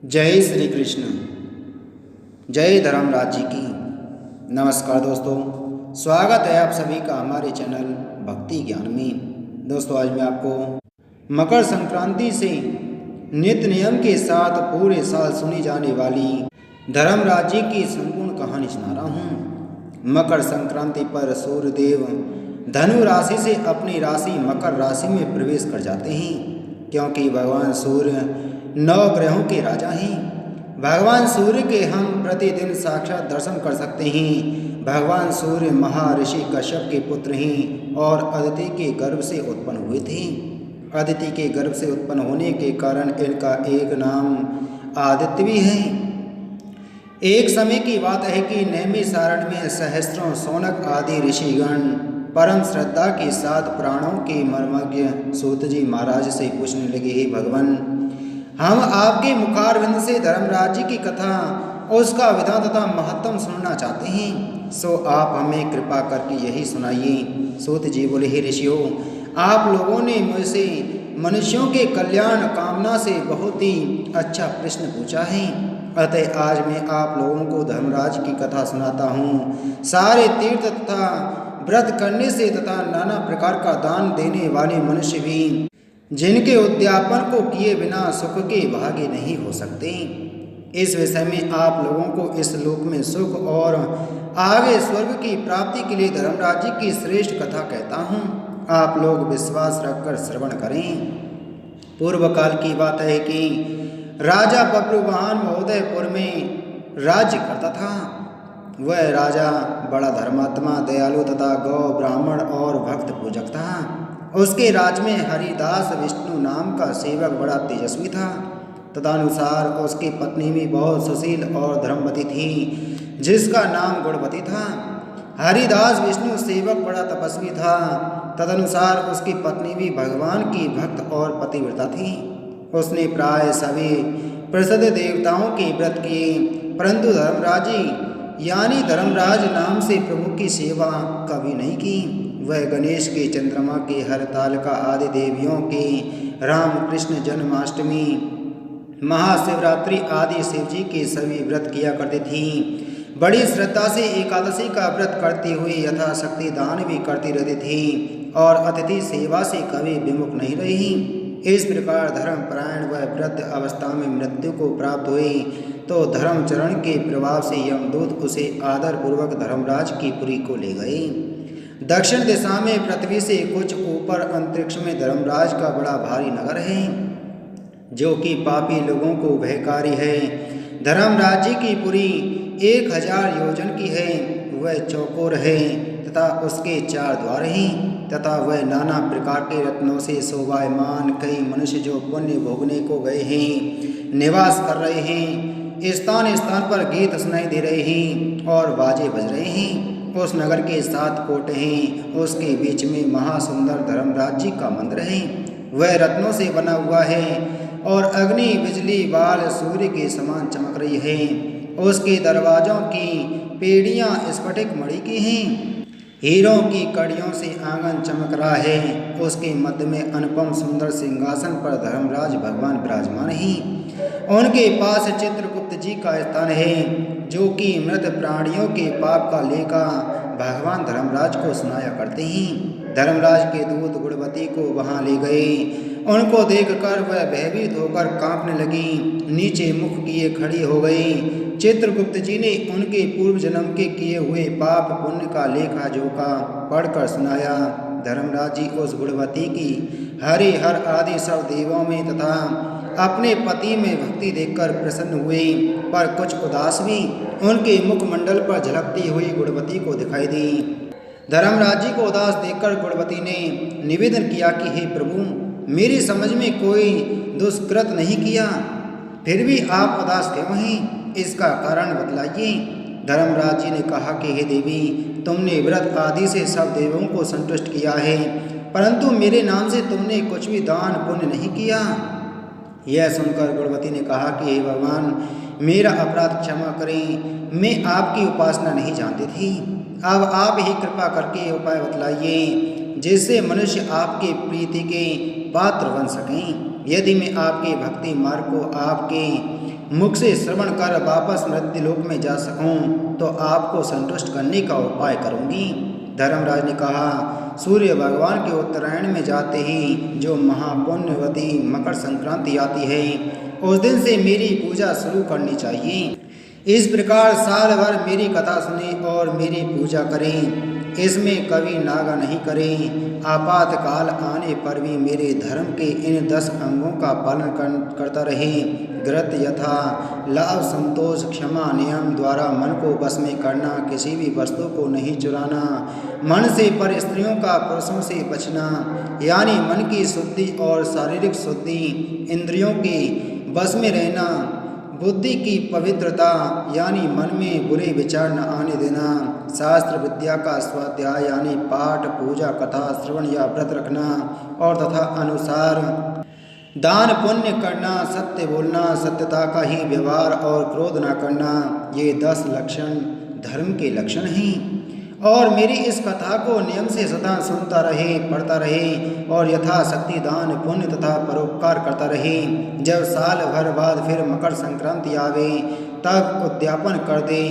जय श्री कृष्ण। जय धर्मराज जी की। नमस्कार दोस्तों, स्वागत है आप सभी का हमारे चैनल भक्ति ज्ञान में। दोस्तों, आज मैं आपको मकर संक्रांति से नित्य नियम के साथ पूरे साल सुनी जाने वाली धर्मराज जी की संपूर्ण कहानी सुना रहा हूँ। मकर संक्रांति पर सूर्यदेव धनु राशि से अपनी राशि मकर राशि में प्रवेश कर जाते हैं, क्योंकि भगवान सूर्य 9 ग्रहों के राजा हैं। भगवान सूर्य के हम प्रतिदिन साक्षात दर्शन कर सकते हैं। भगवान सूर्य महर्षि कश्यप के पुत्र हैं और अदिति के गर्भ से उत्पन्न हुए थे। अदिति के गर्भ से उत्पन्न होने के कारण इनका एक नाम आदित्य भी है। एक समय की बात है कि नैमिषारण्य में सहस्त्रों शौनक आदि ऋषिगण परम श्रद्धा के साथ प्राणों के मर्मज्ञ सूत जी महाराज से पूछने लगे, हे भगवान, हम आपके मुखारविंद से धर्मराज जी की कथा, उसका विधान तथा महत्व सुनना चाहते हैं, सो आप हमें कृपा करके यही सुनाइए। सूत जी बोले, हे ऋषियों, आप लोगों ने मुझसे मनुष्यों के कल्याण कामना से बहुत ही अच्छा प्रश्न पूछा है, अतः आज मैं आप लोगों को धर्मराज की कथा सुनाता हूँ। सारे तीर्थ तथा व्रत करने से तथा नाना प्रकार का दान देने वाले मनुष्य भी जिनके उद्यापन को किए बिना सुख के भागी नहीं हो सकते। इस विषय में आप लोगों को इस लोक में सुख और आगे स्वर्ग की प्राप्ति के लिए धर्मराज जी की श्रेष्ठ कथा कहता हूँ। आप लोग विश्वास रखकर श्रवण करें। पूर्व काल की बात है कि राजा बब्रुवाहन महोदयपुर में राज्य करता था। वह राजा बड़ा धर्मात्मा, दयालु तथा गौ ब्राह्मण और भक्त पूजक था। उसके राज में हरिदास विष्णु नाम का सेवक बड़ा तेजस्वी था। तदनुसार उसकी पत्नी भी बहुत सुशील और धर्मवती थी, जिसका नाम गुणवती था। हरिदास विष्णु सेवक बड़ा तपस्वी था। तदनुसार उसकी पत्नी भी भगवान की भक्त और पतिव्रता थी। उसने प्राय सभी प्रसिद्ध देवताओं के व्रत किए, परंतु धर्मराज यानी धर्मराज नाम से प्रभु की सेवा कभी नहीं की। वह गणेश के, चंद्रमा के, हरतालिका आदि देवियों के, राम कृष्ण जन्माष्टमी, महाशिवरात्रि आदि शिव जी के सभी व्रत किया करती थी। बड़ी श्रद्धा से एकादशी का व्रत करती हुई यथाशक्ति दान भी करती रहती थी और अतिथि सेवा से कभी विमुख नहीं रही। इस प्रकार धर्मपरायण वह वृद्ध अवस्था में मृत्यु को प्राप्त हुई तो धर्मचरण के प्रभाव से यमदूत उसे आदर पूर्वक धर्मराज की पुरी को ले गए। दक्षिण दिशा में पृथ्वी से कुछ ऊपर अंतरिक्ष में धर्मराज का बड़ा भारी नगर है, जो कि पापी लोगों को भयकारी है। धर्मराज जी की पुरी 1000 योजन की है। वह चौकोर है तथा उसके 4 द्वार हैं तथा वह नाना प्रकार के रत्नों से शोभायमान। कई मनुष्य जो पुण्य भोगने को गए हैं निवास कर रहे हैं। स्थान स्थान पर गीत सुनाई दे रहे हैं और बाजे बज रहे हैं। उस नगर के 7 कोट हैं। उसके बीच में महासुंदर धर्मराज जी का मंदिर है। वह रत्नों से बना हुआ है और अग्नि, बिजली, बाल सूर्य के समान चमक रही है। उसके दरवाजों की पेड़ियां स्फटिक मणि की हैं। हीरों की कड़ियों से आंगन चमक रहा है। उसके मध्य में अनुपम सुंदर सिंहासन पर धर्मराज भगवान विराजमान हैं। उनके पास चित्रगुप्त जी का स्थान है, जो कि मृत प्राणियों के पाप का लेखा भगवान धर्मराज को सुनाया करते हैं। धर्मराज के दूत गुणवती को वहां ले गए। उनको देखकर वह भयभीत होकर कांपने लगी, नीचे मुख किए खड़ी हो गई। चित्रगुप्त जी ने उनके पूर्व जन्म के किए हुए पाप पुण्य का लेखा जोखा पढ़कर सुनाया। धर्मराज जी उस गुणवती की हरि हर आदि सब देवों में तथा अपने पति में भक्ति देखकर प्रसन्न हुए, पर कुछ उदास भी उनके मुखमंडल पर झलकती हुई गुणवती को दिखाई दी। धर्मराज जी को उदास देखकर गुणवती ने निवेदन किया कि हे प्रभु, मेरी समझ में कोई दुष्कृत नहीं किया, फिर भी आप उदास क्यों हैं? इसका कारण बतलाइए। धर्मराज जी ने कहा कि हे देवी, तुमने व्रत आदि से सब देवों को संतुष्ट किया है, परंतु मेरे नाम से तुमने कुछ भी दान पुण्य नहीं किया। यह सुनकर गुणवती ने कहा कि हे भगवान, मेरा अपराध क्षमा करें, मैं आपकी उपासना नहीं जानती थी। अब आप ही कृपा करके उपाय बतलाइए, जिससे मनुष्य आपके प्रीति के पात्र बन सकें। यदि मैं आपके भक्ति मार्ग को आपके मुख से श्रवण कर वापस मृत्यु लोक में जा सकूं तो आपको संतुष्ट करने का उपाय करूंगी। धर्मराज ने कहा, सूर्य भगवान के उत्तरायण में जाते ही जो महापुण्यवती मकर संक्रांति आती है, उस दिन से मेरी पूजा शुरू करनी चाहिए। इस प्रकार साल भर मेरी कथा सुने और मेरी पूजा करें। इसमें कभी नागा नहीं करें। आपातकाल आने पर भी मेरे धर्म के इन 10 अंगों का पालन करता रहे। व्रत यथा लाभ, संतोष, क्षमा, नियम द्वारा मन को वश में करना, किसी भी वस्तु को नहीं चुराना, मन से पर स्त्रियों का पुरुषों से बचना, यानी मन की शुद्धि और शारीरिक शुद्धि, इंद्रियों के वश में रहना, बुद्धि की पवित्रता यानी मन में बुरे विचार न आने देना, शास्त्र विद्या का स्वाध्याय यानी पाठ, पूजा, कथा, श्रवण या व्रत रखना और तथा अनुसार दान पुण्य करना, सत्य बोलना, सत्यता का ही व्यवहार और क्रोध न करना, ये 10 लक्षण धर्म के लक्षण हैं। और मेरी इस कथा को नियम से सदा सुनता रहे, पढ़ता रहे और यथाशक्ति दान पुण्य तथा परोपकार करता रहे। जब साल भर बाद फिर मकर संक्रांति आवे तब उद्यापन कर दे।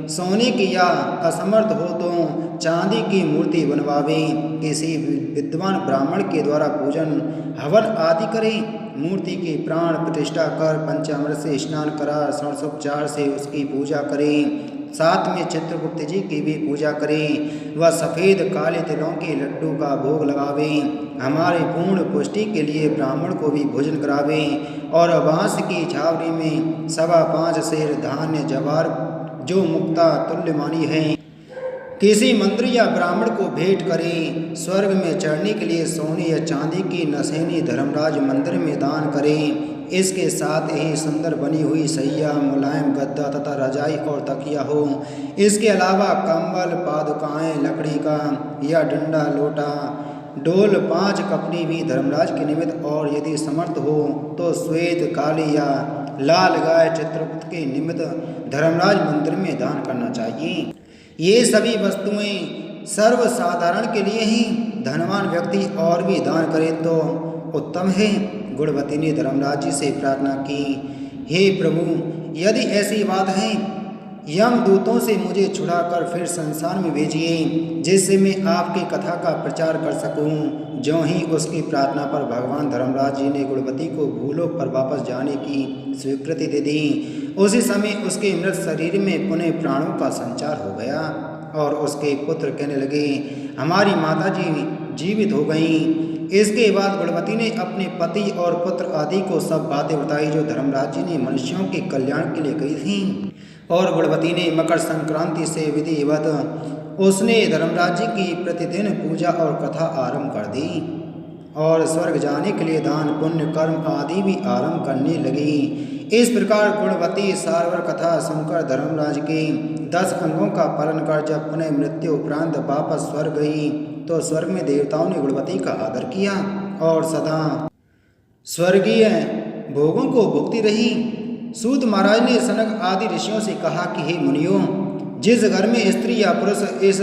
सोने की या असमर्थ हो तो चांदी की मूर्ति बनवावे। किसी विद्वान ब्राह्मण के द्वारा पूजन हवन आदि करे। मूर्ति की प्राण प्रतिष्ठा कर पंचामृत से स्नान करा षोडशोपचार से उसकी पूजा करें। साथ में चित्रगुप्त जी की भी पूजा करें। वह सफ़ेद काले तिलों के लड्डू का भोग लगावें। हमारे पूर्ण पुष्टि के लिए ब्राह्मण को भी भोजन करावें। और बांस की छावनी में 5.25 सेर धान्य जवार जो मुक्ता तुल्यमानी है किसी मंत्री या ब्राह्मण को भेंट करें। स्वर्ग में चढ़ने के लिए सोने या चांदी की नसेनी धर्मराज मंदिर में दान करें। इसके साथ ही सुंदर बनी हुई सैया, मुलायम गद्दा तथा रजाई और तकिया हो। इसके अलावा कंबल, पादुकाएं, लकड़ी का या डंडा, लोटा, डोल, 5 कपड़ी भी धर्मराज के निमित्त और यदि समर्थ हो तो श्वेत, काली या लाल गाय चित्रगुप्त के निमित्त धर्मराज मंदिर में दान करना चाहिए। ये सभी वस्तुएं सर्वसाधारण के लिए ही, धनवान व्यक्ति और भी दान करे तो उत्तम है। गुणवती ने धर्मराज जी से प्रार्थना की, हे प्रभु, यदि ऐसी बात है यमदूतों से मुझे छुड़ाकर फिर संसार में भेजिए जिससे मैं आपकी कथा का प्रचार कर सकूं। ज्यों ही उसकी प्रार्थना पर भगवान धर्मराज जी ने गुणवती को भूलोक पर वापस जाने की स्वीकृति दे दी। उसी समय उसके मृत शरीर में पुनः प्राणों का संचार हो गया और उसके पुत्र कहने लगे, हमारी माता जी जीवित हो गईं। इसके बाद गुणवती ने अपने पति और पुत्र आदि को सब बातें बताई जो धर्मराज जी ने मनुष्यों के कल्याण के लिए कही थीं। और गुणवती ने मकर संक्रांति से विधिवत उसने धर्मराज जी की प्रतिदिन पूजा और कथा आरंभ कर दी और स्वर्ग जाने के लिए दान पुण्य कर्म आदि भी आरंभ करने लगी। इस प्रकार गुणवती सारवर कथा सुनकर धर्मराज के 10 अंगों का पालन कर जब पुनः मृत्यु उपरांत वापस स्वर्ग गई तो स्वर्ग में देवताओं ने गुणवती का आदर किया और सदा स्वर्गीय भोगों को भुगती रही। सूत महाराज ने सनक आदि ऋषियों से कहा कि हे मुनियों, जिस घर में स्त्री या पुरुष इस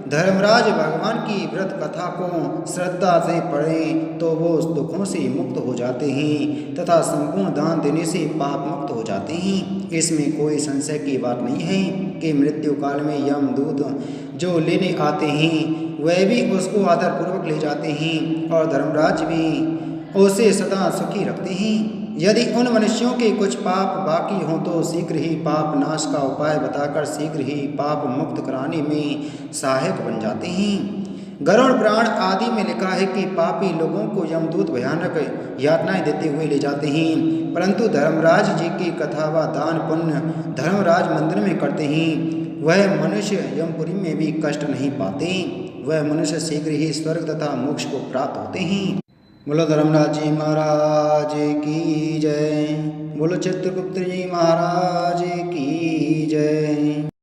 धर्मराज भगवान की व्रत कथा को श्रद्धा से पढ़ें तो वो उस दुखों से मुक्त हो जाते हैं तथा संपूर्ण दान देने से पाप मुक्त हो जाते हैं। इसमें कोई संशय की बात नहीं है कि मृत्यु काल में यमदूत जो लेने आते हैं वह भी उसको आदरपूर्वक ले जाते हैं और धर्मराज भी उसे सदा सुखी रखते हैं। यदि उन मनुष्यों के कुछ पाप बाकी हों तो शीघ्र ही पाप नाश का उपाय बताकर शीघ्र ही पाप मुक्त कराने में सहायक बन जाते हैं। गरुड़ पुराण आदि में लिखा है कि पापी लोगों को यमदूत भयानक यातनाएं देते हुए ले जाते हैं, परंतु धर्मराज जी की कथा व दान पुण्य धर्मराज मंदिर में करते हैं वह मनुष्य यमपुरी में भी कष्ट नहीं पाते। वह मनुष्य शीघ्र ही स्वर्ग तथा मोक्ष को प्राप्त होते हैं। बोलो धर्मराज जी महाराज की जय। बोलो चित्रगुप्त जी महाराज की जय।